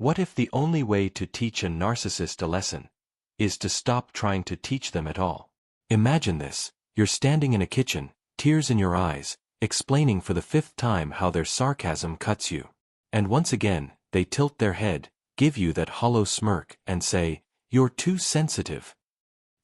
What if the only way to teach a narcissist a lesson is to stop trying to teach them at all? Imagine this: you're standing in a kitchen, tears in your eyes, explaining for the 5th time how their sarcasm cuts you. And once again, they tilt their head, give you that hollow smirk, and say, "You're too sensitive."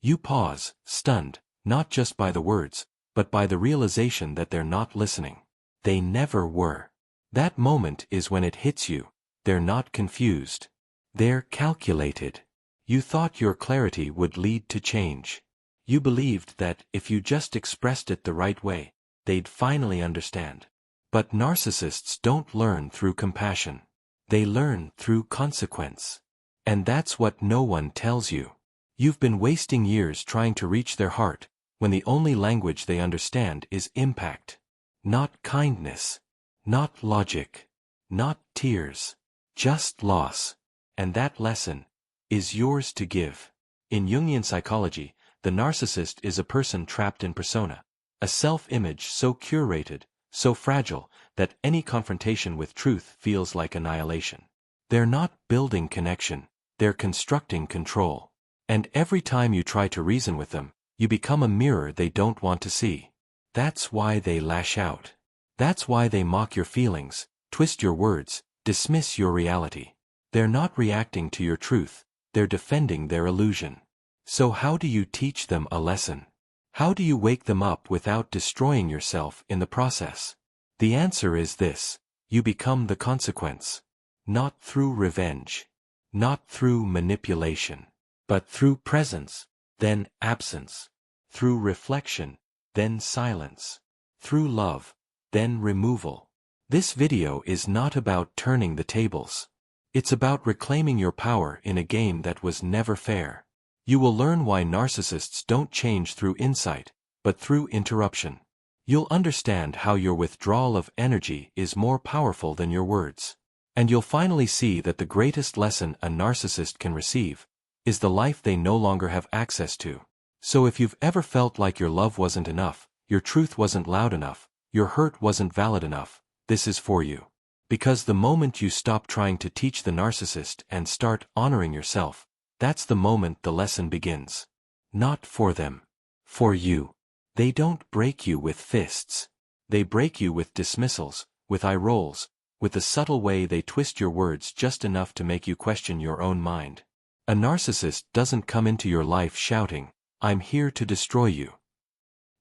You pause, stunned, not just by the words, but by the realization that they're not listening. They never were. That moment is when it hits you. They're not confused. They're calculated. You thought your clarity would lead to change. You believed that if you just expressed it the right way, they'd finally understand. But narcissists don't learn through compassion. They learn through consequence. And that's what no one tells you. You've been wasting years trying to reach their heart, when the only language they understand is impact. Not kindness. Not logic. Not tears. Just loss. And that lesson is yours to give. In Jungian psychology, the narcissist is a person trapped in persona, a self-image so curated, so fragile, that any confrontation with truth feels like annihilation. They're not building connection, they're constructing control. And every time you try to reason with them, you become a mirror they don't want to see. That's why they lash out. That's why they mock your feelings, twist your words, dismiss your reality. They're not reacting to your truth, they're defending their illusion. So how do you teach them a lesson? How do you wake them up without destroying yourself in the process? The answer is this: you become the consequence. Not through revenge. Not through manipulation. But through presence, then absence. Through reflection, then silence. Through love, then removal. This video is not about turning the tables. It's about reclaiming your power in a game that was never fair. You will learn why narcissists don't change through insight, but through interruption. You'll understand how your withdrawal of energy is more powerful than your words. And you'll finally see that the greatest lesson a narcissist can receive is the life they no longer have access to. So if you've ever felt like your love wasn't enough, your truth wasn't loud enough, your hurt wasn't valid enough, this is for you. Because the moment you stop trying to teach the narcissist and start honoring yourself, that's the moment the lesson begins. Not for them. For you. They don't break you with fists. They break you with dismissals, with eye rolls, with the subtle way they twist your words just enough to make you question your own mind. A narcissist doesn't come into your life shouting, "I'm here to destroy you."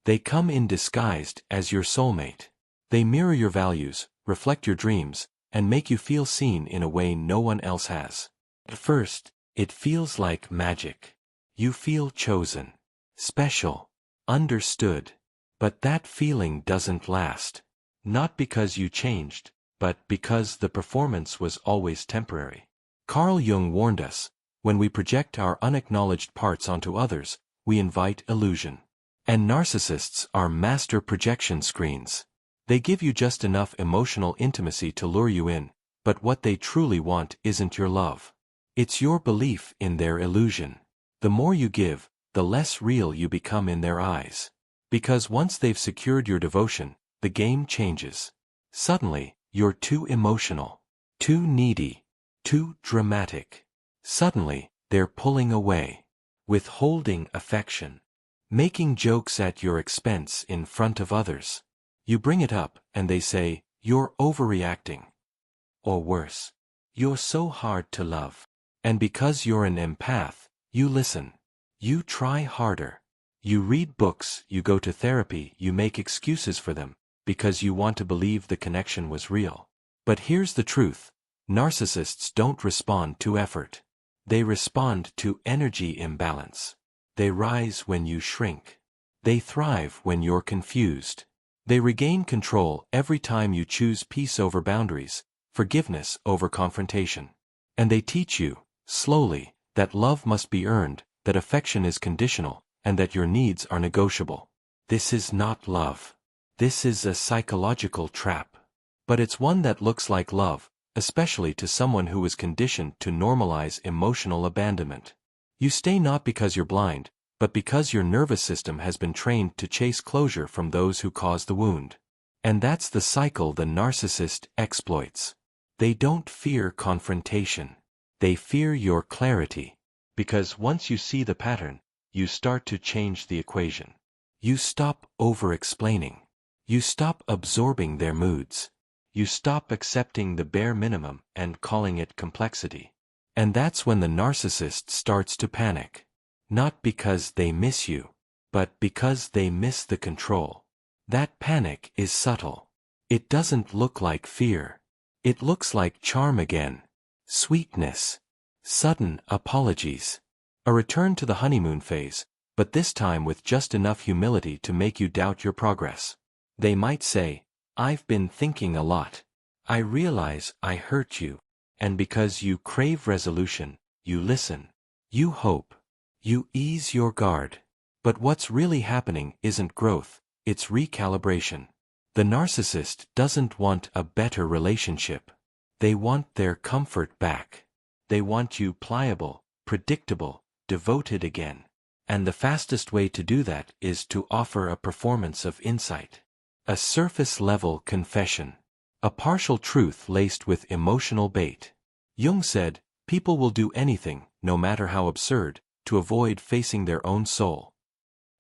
They come in disguised as your soulmate. They mirror your values, reflect your dreams, and make you feel seen in a way no one else has. At first, it feels like magic. You feel chosen, special, understood. But that feeling doesn't last. Not because you changed, but because the performance was always temporary. Carl Jung warned us, when we project our unacknowledged parts onto others, we invite illusion. And narcissists are master projection screens. They give you just enough emotional intimacy to lure you in, but what they truly want isn't your love. It's your belief in their illusion. The more you give, the less real you become in their eyes. Because once they've secured your devotion, the game changes. Suddenly, you're too emotional, too needy, too dramatic. Suddenly, they're pulling away, withholding affection, making jokes at your expense in front of others. You bring it up, and they say, "You're overreacting." Or worse, "You're so hard to love." And because you're an empath, you listen. You try harder. You read books, you go to therapy, you make excuses for them, because you want to believe the connection was real. But here's the truth: narcissists don't respond to effort. They respond to energy imbalance. They rise when you shrink. They thrive when you're confused. They regain control every time you choose peace over boundaries, forgiveness over confrontation. And they teach you, slowly, that love must be earned, that affection is conditional, and that your needs are negotiable. This is not love. This is a psychological trap. But it's one that looks like love, especially to someone who is conditioned to normalize emotional abandonment. You stay not because you're blind, but because your nervous system has been trained to chase closure from those who cause the wound. And that's the cycle the narcissist exploits. They don't fear confrontation. They fear your clarity. Because once you see the pattern, you start to change the equation. You stop over-explaining. You stop absorbing their moods. You stop accepting the bare minimum and calling it complexity. And that's when the narcissist starts to panic. Not because they miss you, but because they miss the control. That panic is subtle. It doesn't look like fear. It looks like charm again. Sweetness. Sudden apologies. A return to the honeymoon phase, but this time with just enough humility to make you doubt your progress. They might say, "I've been thinking a lot. I realize I hurt you." And because you crave resolution, you listen. You hope. You ease your guard. But what's really happening isn't growth, it's recalibration. The narcissist doesn't want a better relationship. They want their comfort back. They want you pliable, predictable, devoted again. And the fastest way to do that is to offer a performance of insight. A surface-level confession. A partial truth laced with emotional bait. Jung said, people will do anything, no matter how absurd, to avoid facing their own soul.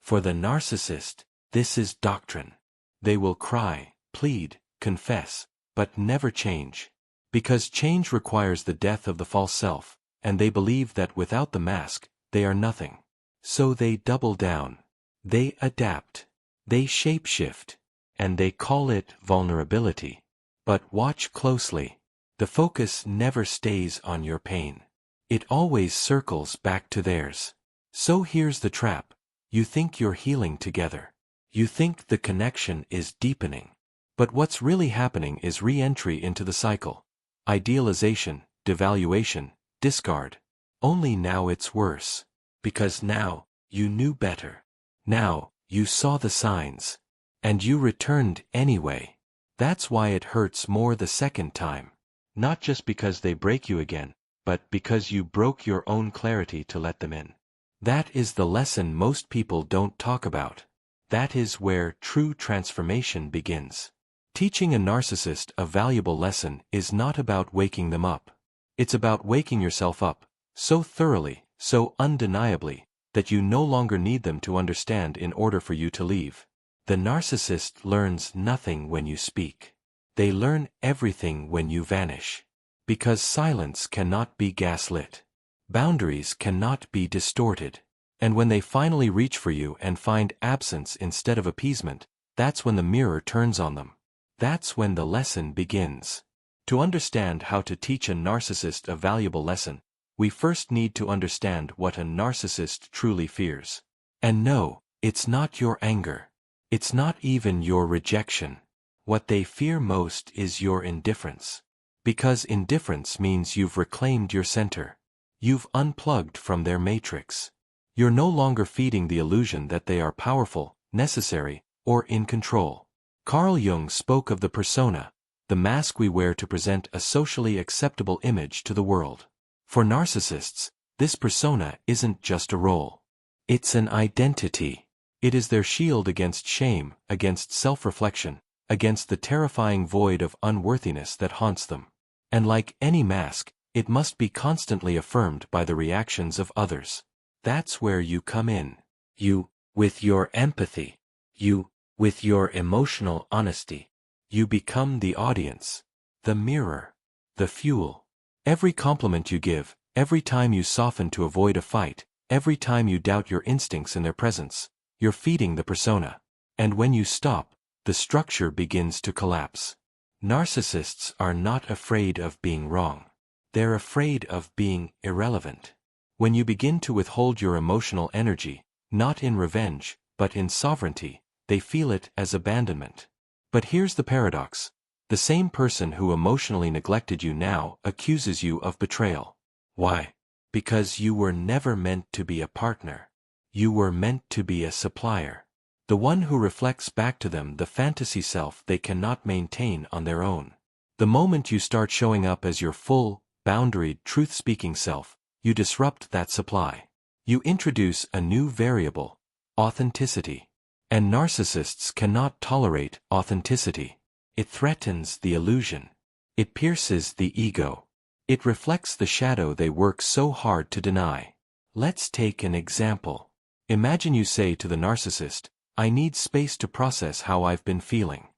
For the narcissist, this is doctrine. They will cry, plead, confess, but never change. Because change requires the death of the false self, and they believe that without the mask, they are nothing. So they double down. They adapt. They shapeshift. And they call it vulnerability. But watch closely. The focus never stays on your pain. It always circles back to theirs. So here's the trap. You think you're healing together. You think the connection is deepening. But what's really happening is re-entry into the cycle. Idealization, devaluation, discard. Only now it's worse. Because now, you knew better. Now, you saw the signs. And you returned anyway. That's why it hurts more the second time. Not just because they break you again, but because you broke your own clarity to let them in. That is the lesson most people don't talk about. That is where true transformation begins. Teaching a narcissist a valuable lesson is not about waking them up. It's about waking yourself up, so thoroughly, so undeniably, that you no longer need them to understand in order for you to leave. The narcissist learns nothing when you speak. They learn everything when you vanish. Because silence cannot be gaslit. Boundaries cannot be distorted. And when they finally reach for you and find absence instead of appeasement, that's when the mirror turns on them. That's when the lesson begins. To understand how to teach a narcissist a valuable lesson, we first need to understand what a narcissist truly fears. And no, it's not your anger. It's not even your rejection. What they fear most is your indifference. Because indifference means you've reclaimed your center. You've unplugged from their matrix. You're no longer feeding the illusion that they are powerful, necessary, or in control. Carl Jung spoke of the persona, the mask we wear to present a socially acceptable image to the world. For narcissists, this persona isn't just a role. It's an identity. It is their shield against shame, against self-reflection, against the terrifying void of unworthiness that haunts them. And like any mask, it must be constantly affirmed by the reactions of others. That's where you come in. You, with your empathy. You, with your emotional honesty. You become the audience, the mirror, the fuel. Every compliment you give, every time you soften to avoid a fight, every time you doubt your instincts in their presence, you're feeding the persona. And when you stop, the structure begins to collapse. Narcissists are not afraid of being wrong. They're afraid of being irrelevant. When you begin to withhold your emotional energy, not in revenge, but in sovereignty, they feel it as abandonment. But here's the paradox. The same person who emotionally neglected you now accuses you of betrayal. Why? Because you were never meant to be a partner. You were meant to be a supplier. The one who reflects back to them the fantasy self they cannot maintain on their own. The moment you start showing up as your full, boundaried, truth-speaking self, you disrupt that supply. You introduce a new variable, authenticity. And narcissists cannot tolerate authenticity. It threatens the illusion. It pierces the ego. It reflects the shadow they work so hard to deny. Let's take an example. Imagine you say to the narcissist, "I need space to process how I've been feeling."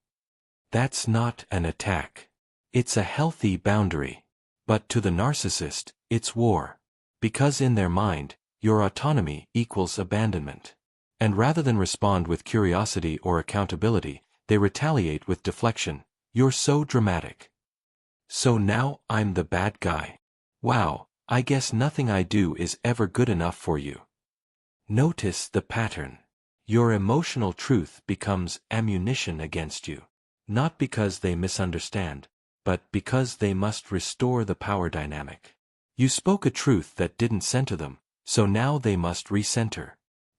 That's not an attack. It's a healthy boundary. But to the narcissist, it's war. Because in their mind, your autonomy equals abandonment. And rather than respond with curiosity or accountability, they retaliate with deflection. "You're so dramatic. So now I'm the bad guy. Wow, I guess nothing I do is ever good enough for you." Notice the pattern. Your emotional truth becomes ammunition against you. Not because they misunderstand, but because they must restore the power dynamic. You spoke a truth that didn't center them, so now they must recenter.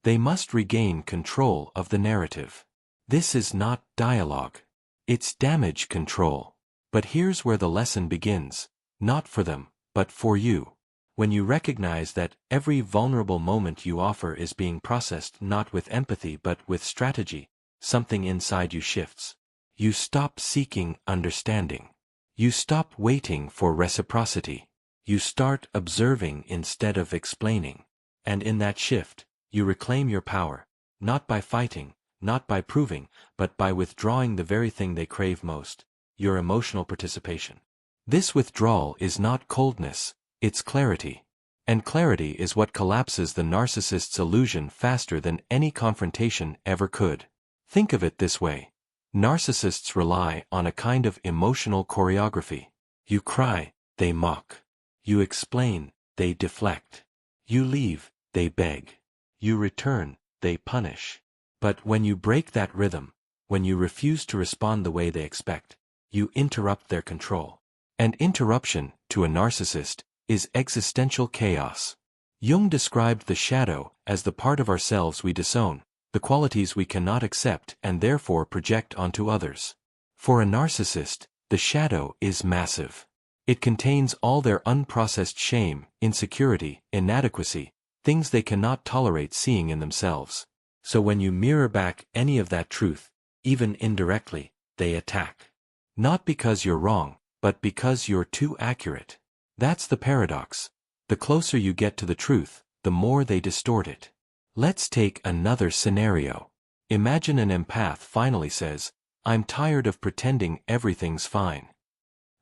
They must regain control of the narrative. This is not dialogue. It's damage control. But here's where the lesson begins. Not for them, but for you. When you recognize that every vulnerable moment you offer is being processed not with empathy but with strategy, something inside you shifts. You stop seeking understanding. You stop waiting for reciprocity. You start observing instead of explaining. And in that shift, you reclaim your power, not by fighting, not by proving, but by withdrawing the very thing they crave most, your emotional participation. This withdrawal is not coldness, it's clarity. And clarity is what collapses the narcissist's illusion faster than any confrontation ever could. Think of it this way. Narcissists rely on a kind of emotional choreography. You cry, they mock. You explain, they deflect. You leave, they beg. You return, they punish. But when you break that rhythm, when you refuse to respond the way they expect, you interrupt their control. And interruption, to a narcissist, is existential chaos. Jung described the shadow as the part of ourselves we disown, the qualities we cannot accept and therefore project onto others. For a narcissist, the shadow is massive. It contains all their unprocessed shame, insecurity, inadequacy, things they cannot tolerate seeing in themselves. So when you mirror back any of that truth, even indirectly, they attack. Not because you're wrong, but because you're too accurate. That's the paradox. The closer you get to the truth, the more they distort it. Let's take another scenario. Imagine an empath finally says, "I'm tired of pretending everything's fine."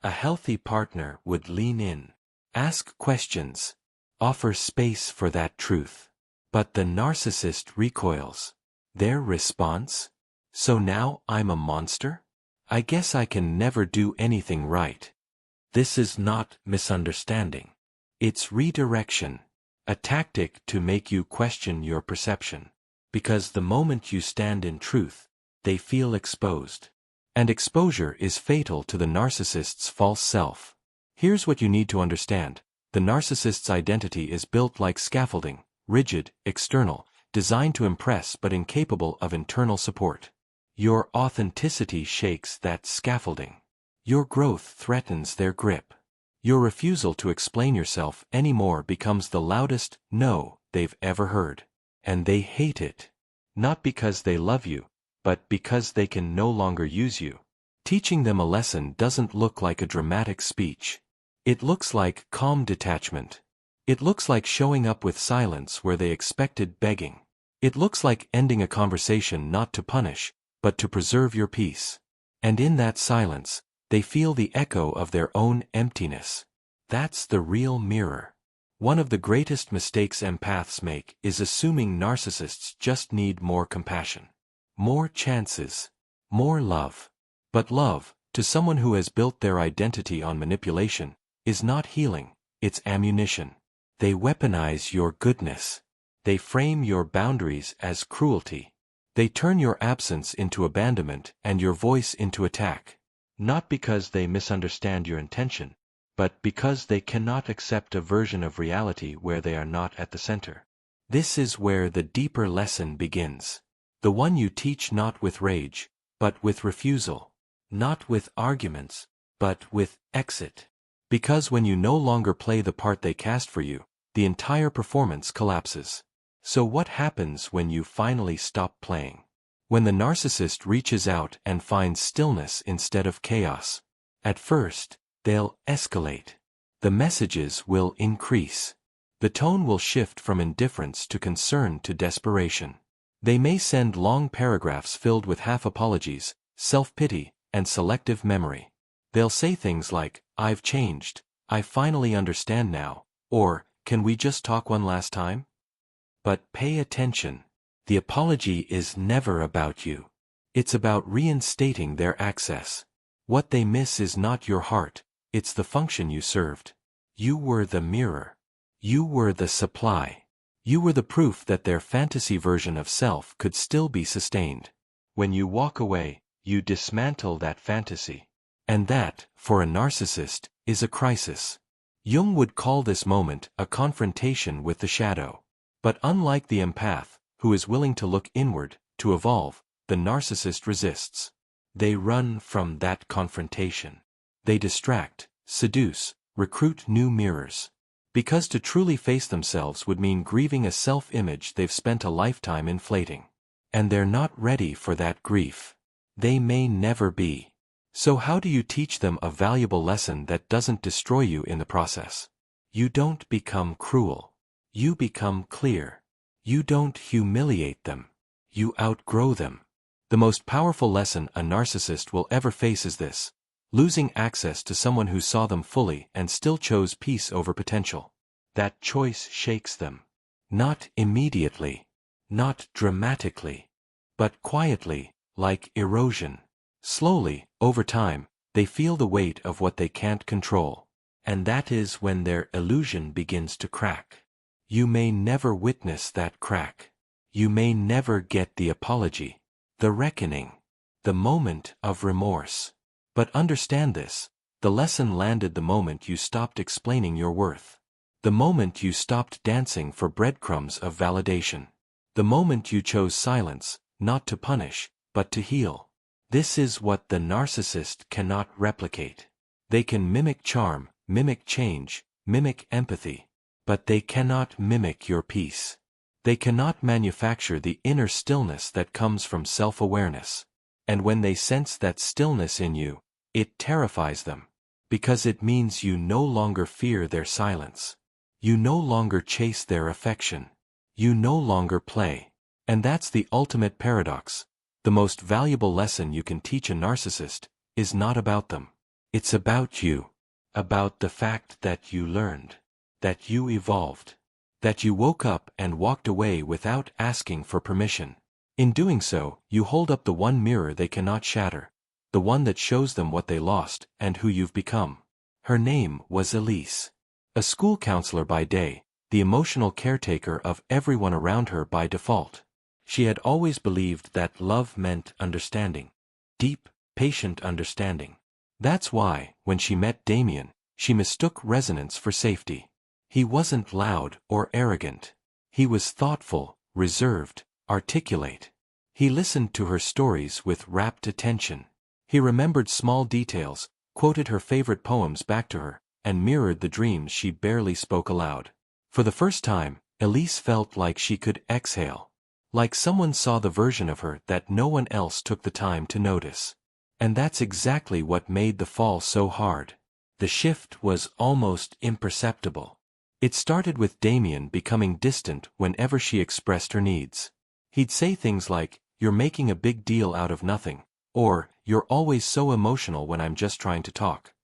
A healthy partner would lean in, ask questions, offer space for that truth. But the narcissist recoils. Their response? "So now I'm a monster? I guess I can never do anything right." This is not misunderstanding. It's redirection. A tactic to make you question your perception. Because the moment you stand in truth, they feel exposed. And exposure is fatal to the narcissist's false self. Here's what you need to understand. The narcissist's identity is built like scaffolding, rigid, external, designed to impress but incapable of internal support. Your authenticity shakes that scaffolding. Your growth threatens their grip. Your refusal to explain yourself anymore becomes the loudest no they've ever heard. And they hate it. Not because they love you, but because they can no longer use you. Teaching them a lesson doesn't look like a dramatic speech. It looks like calm detachment. It looks like showing up with silence where they expected begging. It looks like ending a conversation not to punish, but to preserve your peace. And in that silence, they feel the echo of their own emptiness. That's the real mirror. One of the greatest mistakes empaths make is assuming narcissists just need more compassion, more chances, more love. But love, to someone who has built their identity on manipulation, is not healing, it's ammunition. They weaponize your goodness. They frame your boundaries as cruelty. They turn your absence into abandonment and your voice into attack. Not because they misunderstand your intention, but because they cannot accept a version of reality where they are not at the center. This is where the deeper lesson begins. The one you teach not with rage, but with refusal. Not with arguments, but with exit. Because when you no longer play the part they cast for you, the entire performance collapses. So what happens when you finally stop playing? When the narcissist reaches out and finds stillness instead of chaos. At first, they'll escalate. the messages will increase. The tone will shift from indifference to concern to desperation. They may send long paragraphs filled with half-apologies, self-pity, and selective memory. They'll say things like, "I've changed, I finally understand now," or, "Can we just talk one last time?" But pay attention. The apology is never about you. It's about reinstating their access. What they miss is not your heart, it's the function you served. You were the mirror. You were the supply. You were the proof that their fantasy version of self could still be sustained. When you walk away, you dismantle that fantasy. And that, for a narcissist, is a crisis. Jung would call this moment a confrontation with the shadow. But unlike the empath, who is willing to look inward, to evolve, the narcissist resists. They run from that confrontation. They distract, seduce, recruit new mirrors. Because to truly face themselves would mean grieving a self-image they've spent a lifetime inflating. And they're not ready for that grief. They may never be. So how do you teach them a valuable lesson that doesn't destroy you in the process? You don't become cruel. You become clear. You don't humiliate them. You outgrow them. The most powerful lesson a narcissist will ever face is this: losing access to someone who saw them fully and still chose peace over potential. That choice shakes them. Not immediately. Not dramatically. But quietly, like erosion. Slowly, over time, they feel the weight of what they can't control. And that is when their illusion begins to crack. You may never witness that crack. You may never get the apology, the reckoning, the moment of remorse. But understand this: the lesson landed the moment you stopped explaining your worth. The moment you stopped dancing for breadcrumbs of validation. The moment you chose silence, not to punish, but to heal. This is what the narcissist cannot replicate. They can mimic charm, mimic change, mimic empathy. But they cannot mimic your peace. They cannot manufacture the inner stillness that comes from self-awareness. And when they sense that stillness in you, it terrifies them. Because it means you no longer fear their silence. You no longer chase their affection. You no longer play. And that's the ultimate paradox. The most valuable lesson you can teach a narcissist is not about them. It's about you. About the fact that you learned. That you evolved. That you woke up and walked away without asking for permission. In doing so, you hold up the one mirror they cannot shatter. The one that shows them what they lost and who you've become. Her name was Elise. A school counselor by day, the emotional caretaker of everyone around her by default. She had always believed that love meant understanding. Deep, patient understanding. That's why, when she met Damien, she mistook resonance for safety. He wasn't loud or arrogant. He was thoughtful, reserved, articulate. He listened to her stories with rapt attention. He remembered small details, quoted her favorite poems back to her, and mirrored the dreams she barely spoke aloud. For the first time, Elise felt like she could exhale. Like someone saw the version of her that no one else took the time to notice. And that's exactly what made the fall so hard. The shift was almost imperceptible. It started with Damien becoming distant whenever she expressed her needs. He'd say things like, "You're making a big deal out of nothing," or, "You're always so emotional when I'm just trying to talk."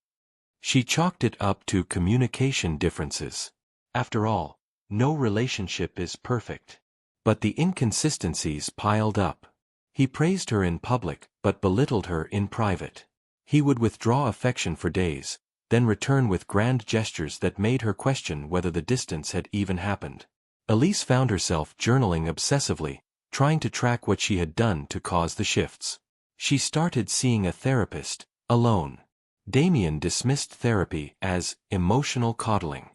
She chalked it up to communication differences. After all, no relationship is perfect. But the inconsistencies piled up. He praised her in public, but belittled her in private. He would withdraw affection for days, then return with grand gestures that made her question whether the distance had even happened. Elise found herself journaling obsessively, trying to track what she had done to cause the shifts. She started seeing a therapist, alone. Damien dismissed therapy as emotional coddling.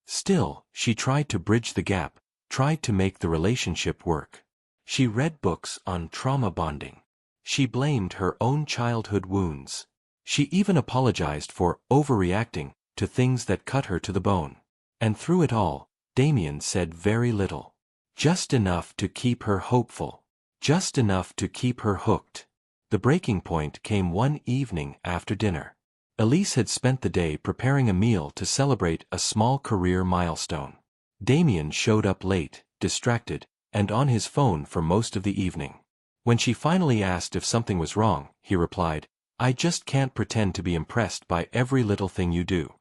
Still, she tried to bridge the gap, tried to make the relationship work. She read books on trauma bonding. She blamed her own childhood wounds. She even apologized for overreacting to things that cut her to the bone. And through it all, Damien said very little. Just enough to keep her hopeful. Just enough to keep her hooked. The breaking point came one evening after dinner. Elise had spent the day preparing a meal to celebrate a small career milestone. Damien showed up late, distracted, and on his phone for most of the evening. When she finally asked if something was wrong, he replied, "I just can't pretend to be impressed by every little thing you do."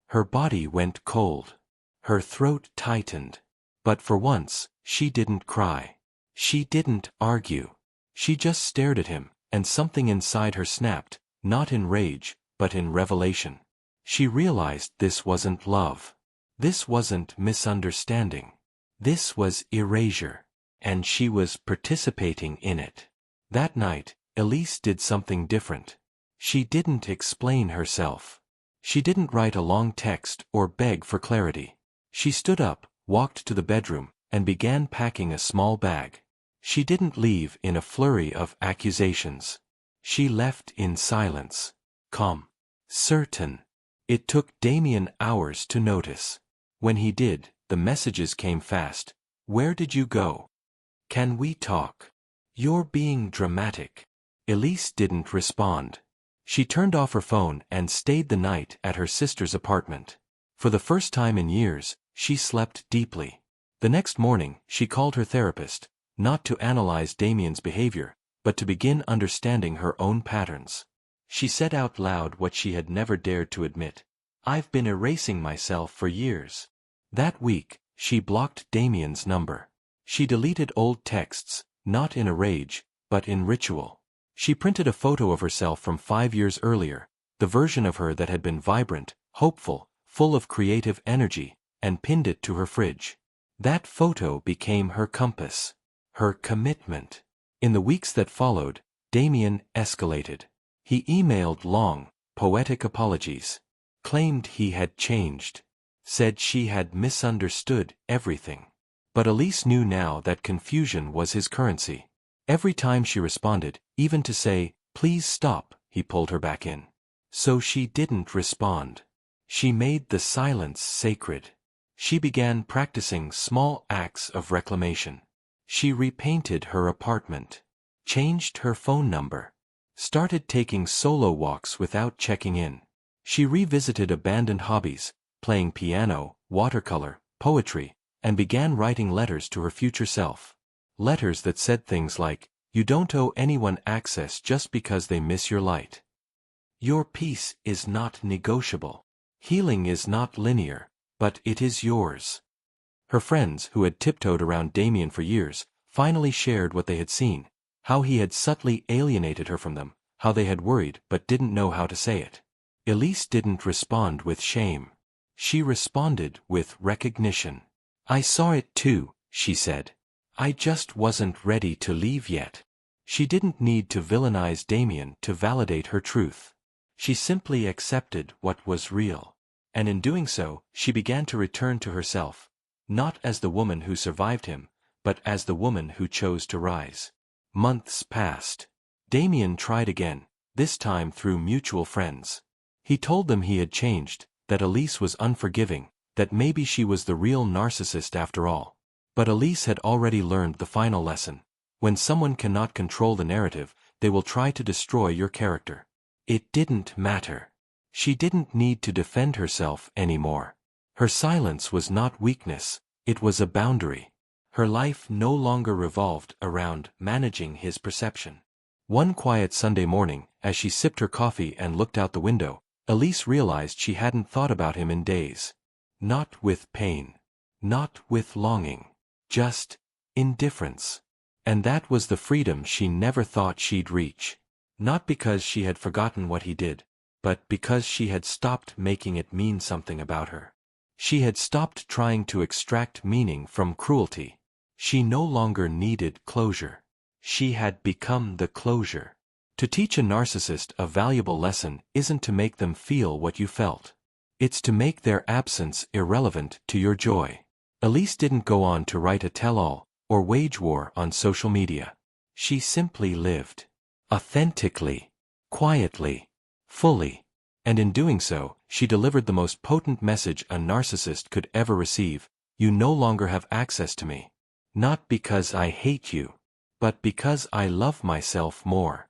Her body went cold. Her throat tightened. But for once, she didn't cry. She didn't argue. She just stared at him, and something inside her snapped, not in rage, but in revelation. She realized this wasn't love. This wasn't misunderstanding. This was erasure. And she was participating in it. That night, Elise did something different. She didn't explain herself. She didn't write a long text or beg for clarity. She stood up, walked to the bedroom, and began packing a small bag. She didn't leave in a flurry of accusations. She left in silence. Calm. Certain. It took Damien hours to notice. When he did, the messages came fast. "Where did you go? Can we talk? You're being dramatic." Elise didn't respond. She turned off her phone and stayed the night at her sister's apartment. For the first time in years, she slept deeply. The next morning, she called her therapist, not to analyze Damien's behavior, but to begin understanding her own patterns. She said out loud what she had never dared to admit. "I've been erasing myself for years." That week, she blocked Damien's number. She deleted old texts, not in a rage, but in ritual. She printed a photo of herself from 5 years earlier, the version of her that had been vibrant, hopeful, full of creative energy, and pinned it to her fridge. That photo became her compass. Her commitment. In the weeks that followed, Damien escalated. He emailed long, poetic apologies. Claimed he had changed. Said she had misunderstood everything. But Elise knew now that confusion was his currency. Every time she responded, even to say, "Please stop," he pulled her back in. So she didn't respond. She made the silence sacred. She began practicing small acts of reclamation. She repainted her apartment. Changed her phone number. Started taking solo walks without checking in. She revisited abandoned hobbies, playing piano, watercolor, poetry, and began writing letters to her future self. Letters that said things like, "You don't owe anyone access just because they miss your light. Your peace is not negotiable. Healing is not linear, but it is yours." Her friends, who had tiptoed around Damien for years, finally shared what they had seen, how he had subtly alienated her from them, how they had worried but didn't know how to say it. Elise didn't respond with shame. She responded with recognition. "I saw it too," she said. "I just wasn't ready to leave yet." She didn't need to villainize Damien to validate her truth. She simply accepted what was real. And in doing so, she began to return to herself, not as the woman who survived him, but as the woman who chose to rise. Months passed. Damien tried again, this time through mutual friends. He told them he had changed, that Elise was unforgiving, that maybe she was the real narcissist after all. But Elise had already learned the final lesson. When someone cannot control the narrative, they will try to destroy your character. It didn't matter. She didn't need to defend herself anymore. Her silence was not weakness, it was a boundary. Her life no longer revolved around managing his perception. One quiet Sunday morning, as she sipped her coffee and looked out the window, Elise realized she hadn't thought about him in days. Not with pain. Not with longing. Just indifference. And that was the freedom she never thought she'd reach. Not because she had forgotten what he did, but because she had stopped making it mean something about her. She had stopped trying to extract meaning from cruelty. She no longer needed closure. She had become the closure. To teach a narcissist a valuable lesson isn't to make them feel what you felt. It's to make their absence irrelevant to your joy. Elise didn't go on to write a tell-all, or wage war on social media. She simply lived. Authentically. Quietly. Fully. And in doing so, she delivered the most potent message a narcissist could ever receive: you no longer have access to me. Not because I hate you, but because I love myself more.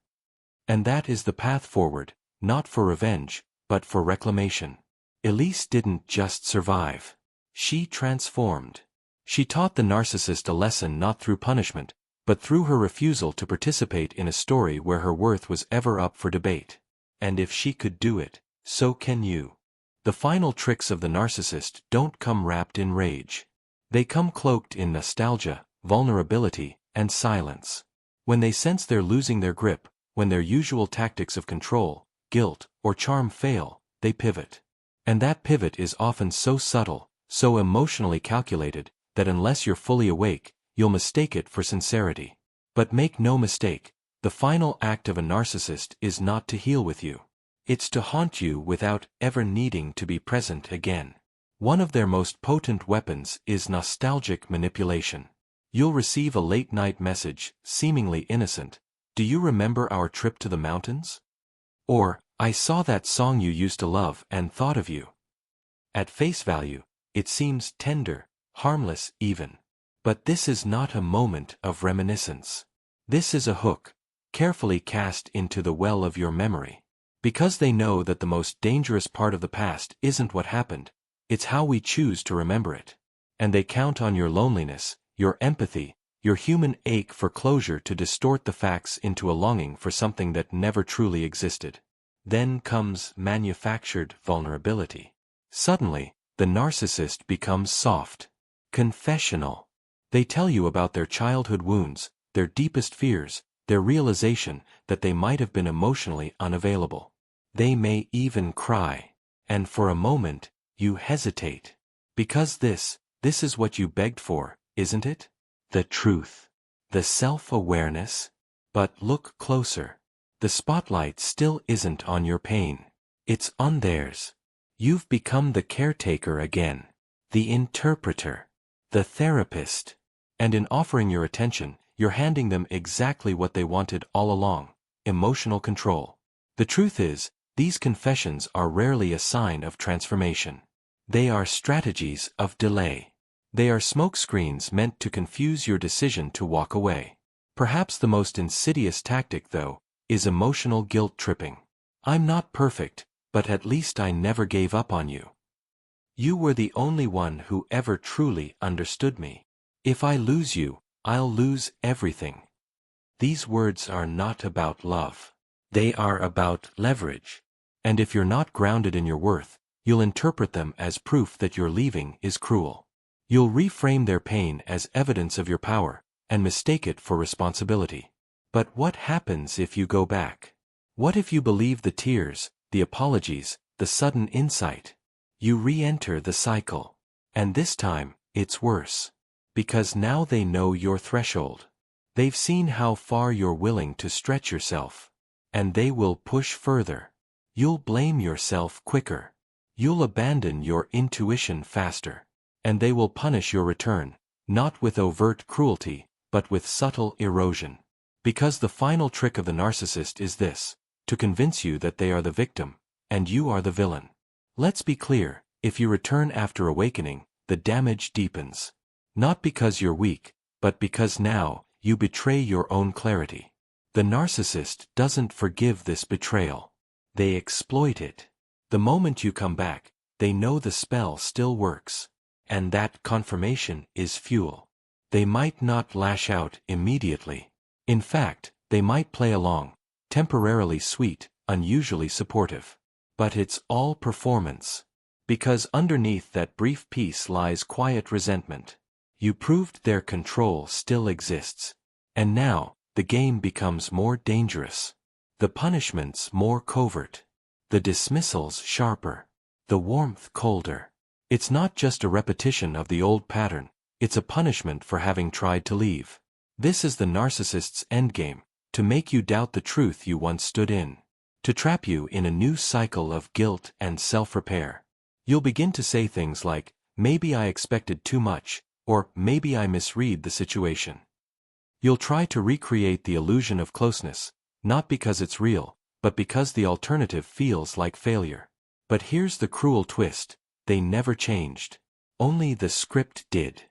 And that is the path forward, not for revenge, but for reclamation. Elise didn't just survive. She transformed. She taught the narcissist a lesson not through punishment, but through her refusal to participate in a story where her worth was ever up for debate. And if she could do it, so can you. The final tricks of the narcissist don't come wrapped in rage. They come cloaked in nostalgia, vulnerability, and silence. When they sense they're losing their grip, when their usual tactics of control, guilt, or charm fail, they pivot. And that pivot is often so subtle, so emotionally calculated, that unless you're fully awake, you'll mistake it for sincerity. But make no mistake, the final act of a narcissist is not to heal with you. It's to haunt you without ever needing to be present again. One of their most potent weapons is nostalgic manipulation. You'll receive a late-night message, seemingly innocent. "Do you remember our trip to the mountains?" Or, "I saw that song you used to love and thought of you." At face value, it seems tender, harmless even. But this is not a moment of reminiscence. This is a hook, carefully cast into the well of your memory. Because they know that the most dangerous part of the past isn't what happened, it's how we choose to remember it. And they count on your loneliness, your empathy, your human ache for closure to distort the facts into a longing for something that never truly existed. Then comes manufactured vulnerability. Suddenly, the narcissist becomes soft, confessional. They tell you about their childhood wounds, their deepest fears, their realization that they might have been emotionally unavailable. They may even cry. And for a moment, you hesitate. Because this is what you begged for, isn't it? The truth. The self-awareness. But look closer. The spotlight still isn't on your pain. It's on theirs. You've become the caretaker again. The interpreter. The therapist. And in offering your attention, you're handing them exactly what they wanted all along: emotional control. The truth is, these confessions are rarely a sign of transformation. They are strategies of delay. They are smokescreens meant to confuse your decision to walk away. Perhaps the most insidious tactic, though, is emotional guilt tripping. "I'm not perfect, but at least I never gave up on you. You were the only one who ever truly understood me. If I lose you, I'll lose everything." These words are not about love. They are about leverage. And if you're not grounded in your worth, you'll interpret them as proof that your leaving is cruel. You'll reframe their pain as evidence of your power, and mistake it for responsibility. But what happens if you go back? What if you believe the tears, the apologies, the sudden insight? You re-enter the cycle. And this time, it's worse. Because now they know your threshold. They've seen how far you're willing to stretch yourself. And they will push further. You'll blame yourself quicker. You'll abandon your intuition faster. And they will punish your return, not with overt cruelty, but with subtle erosion. Because the final trick of the narcissist is this: to convince you that they are the victim, and you are the villain. Let's be clear, if you return after awakening, the damage deepens. Not because you're weak, but because now, you betray your own clarity. The narcissist doesn't forgive this betrayal. They exploit it. The moment you come back, they know the spell still works. And that confirmation is fuel. They might not lash out immediately. In fact, they might play along, temporarily sweet, unusually supportive. But it's all performance. Because underneath that brief peace lies quiet resentment. You proved their control still exists. And now, the game becomes more dangerous. The punishments more covert. The dismissals sharper. The warmth colder. It's not just a repetition of the old pattern, it's a punishment for having tried to leave. This is the narcissist's endgame: to make you doubt the truth you once stood in. To trap you in a new cycle of guilt and self-repair. You'll begin to say things like, "Maybe I expected too much," or "Maybe I misread the situation." You'll try to recreate the illusion of closeness, not because it's real, but because the alternative feels like failure. But here's the cruel twist: they never changed. Only the script did.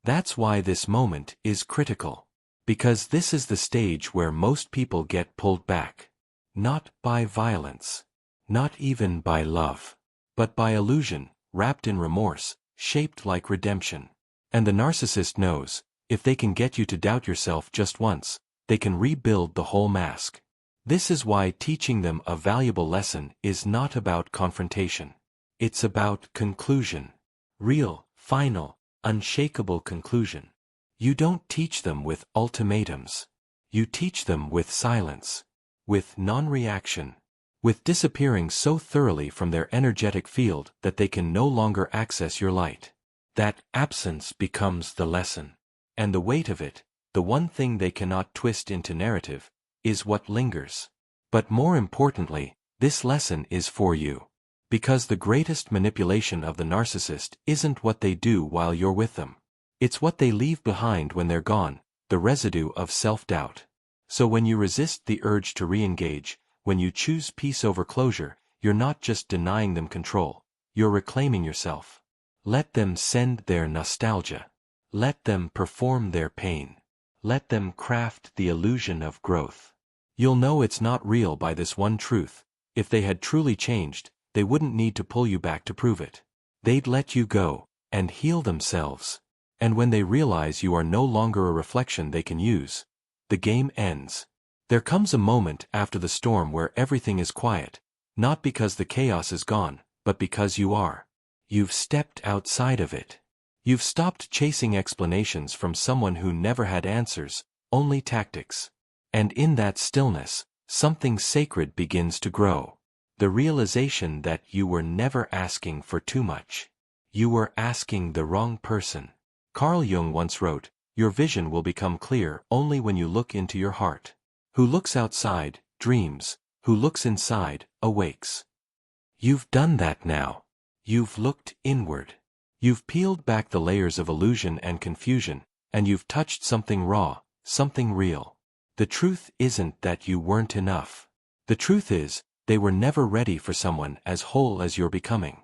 That's why this moment is critical. Because this is the stage where most people get pulled back. Not by violence. Not even by love, but by illusion, wrapped in remorse, shaped like redemption. And the narcissist knows, if they can get you to doubt yourself just once, they can rebuild the whole mask. This is why teaching them a valuable lesson is not about confrontation. It's about conclusion. Real, final, unshakable conclusion. You don't teach them with ultimatums. You teach them with silence, with non-reaction, with disappearing so thoroughly from their energetic field that they can no longer access your light. That absence becomes the lesson. And the weight of it, the one thing they cannot twist into narrative, is what lingers. But more importantly, this lesson is for you. Because the greatest manipulation of the narcissist isn't what they do while you're with them. It's what they leave behind when they're gone, the residue of self-doubt. So when you resist the urge to re-engage, when you choose peace over closure, you're not just denying them control, you're reclaiming yourself. Let them send their nostalgia. Let them perform their pain. Let them craft the illusion of growth. You'll know it's not real by this one truth: if they had truly changed, they wouldn't need to pull you back to prove it. They'd let you go, and heal themselves. And when they realize you are no longer a reflection they can use, the game ends. There comes a moment after the storm where everything is quiet, not because the chaos is gone, but because you are. You've stepped outside of it. You've stopped chasing explanations from someone who never had answers, only tactics. And in that stillness, something sacred begins to grow. The realization that you were never asking for too much. You were asking the wrong person. Carl Jung once wrote, "Your vision will become clear only when you look into your heart. Who looks outside, dreams. Who looks inside, awakes." You've done that now. You've looked inward. You've peeled back the layers of illusion and confusion, and you've touched something raw, something real. The truth isn't that you weren't enough. The truth is, they were never ready for someone as whole as you're becoming.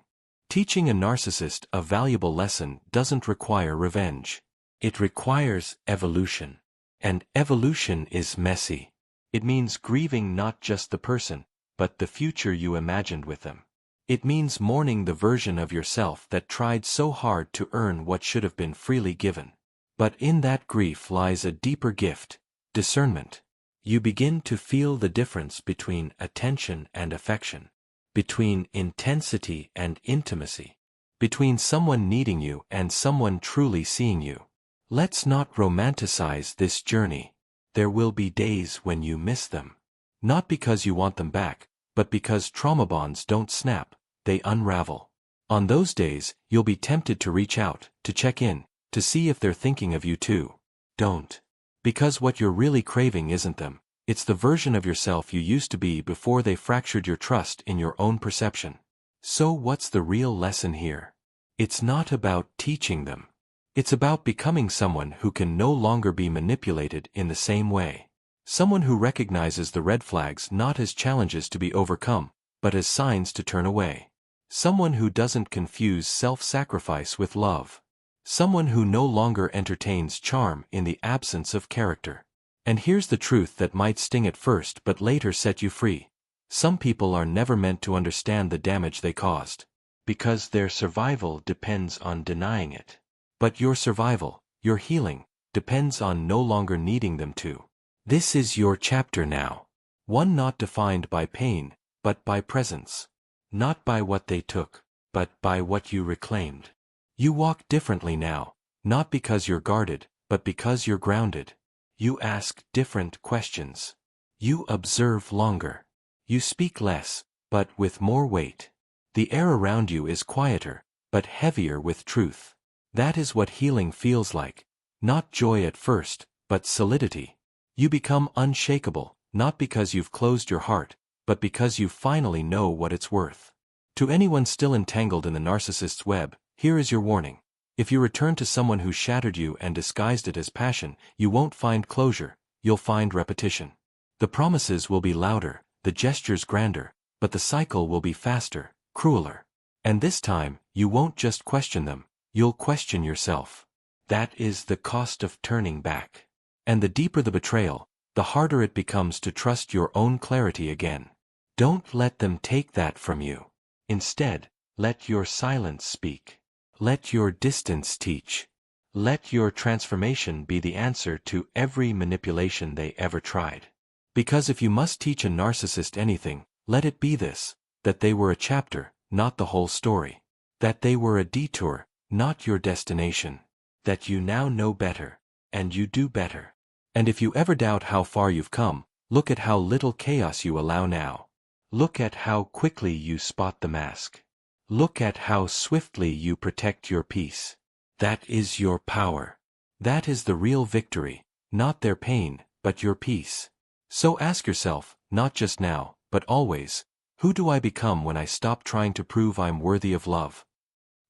Teaching a narcissist a valuable lesson doesn't require revenge. It requires evolution. And evolution is messy. It means grieving not just the person, but the future you imagined with them. It means mourning the version of yourself that tried so hard to earn what should have been freely given. But in that grief lies a deeper gift: discernment. You begin to feel the difference between attention and affection, between intensity and intimacy, between someone needing you and someone truly seeing you. Let's not romanticize this journey. There will be days when you miss them. Not because you want them back, but because trauma bonds don't snap, they unravel. On those days, you'll be tempted to reach out, to check in, to see if they're thinking of you too. Don't. Because what you're really craving isn't them, it's the version of yourself you used to be before they fractured your trust in your own perception. So what's the real lesson here? It's not about teaching them. It's about becoming someone who can no longer be manipulated in the same way. Someone who recognizes the red flags not as challenges to be overcome, but as signs to turn away. Someone who doesn't confuse self-sacrifice with love. Someone who no longer entertains charm in the absence of character. And here's the truth that might sting at first but later set you free. Some people are never meant to understand the damage they caused, because their survival depends on denying it. But your survival, your healing, depends on no longer needing them to. This is your chapter now. One not defined by pain, but by presence. Not by what they took, but by what you reclaimed. You walk differently now, not because you're guarded, but because you're grounded. You ask different questions. You observe longer. You speak less, but with more weight. The air around you is quieter, but heavier with truth. That is what healing feels like. Not joy at first, but solidity. You become unshakable, not because you've closed your heart, but because you finally know what it's worth. To anyone still entangled in the narcissist's web, here is your warning. If you return to someone who shattered you and disguised it as passion, you won't find closure, you'll find repetition. The promises will be louder, the gestures grander, but the cycle will be faster, crueler. And this time, you won't just question them, you'll question yourself. That is the cost of turning back. And the deeper the betrayal, the harder it becomes to trust your own clarity again. Don't let them take that from you. Instead, let your silence speak. Let your distance teach. Let your transformation be the answer to every manipulation they ever tried. Because if you must teach a narcissist anything, let it be this: that they were a chapter, not the whole story. That they were a detour, not your destination. That you now know better, and you do better. And if you ever doubt how far you've come, look at how little chaos you allow now. Look at how quickly you spot the mask. Look at how swiftly you protect your peace. That is your power. That is the real victory, not their pain, but your peace. So ask yourself, not just now, but always, who do I become when I stop trying to prove I'm worthy of love?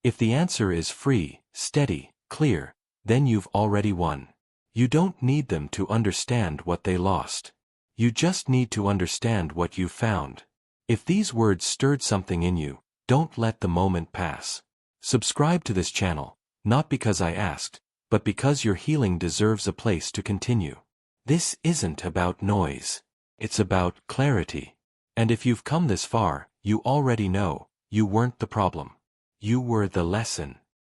If the answer is free, steady, clear, then you've already won. You don't need them to understand what they lost. You just need to understand what you found. If these words stirred something in you, don't let the moment pass. Subscribe to this channel, not because I asked, but because your healing deserves a place to continue. This isn't about noise. It's about clarity. And if you've come this far, you already know, you weren't the problem. You were the lesson.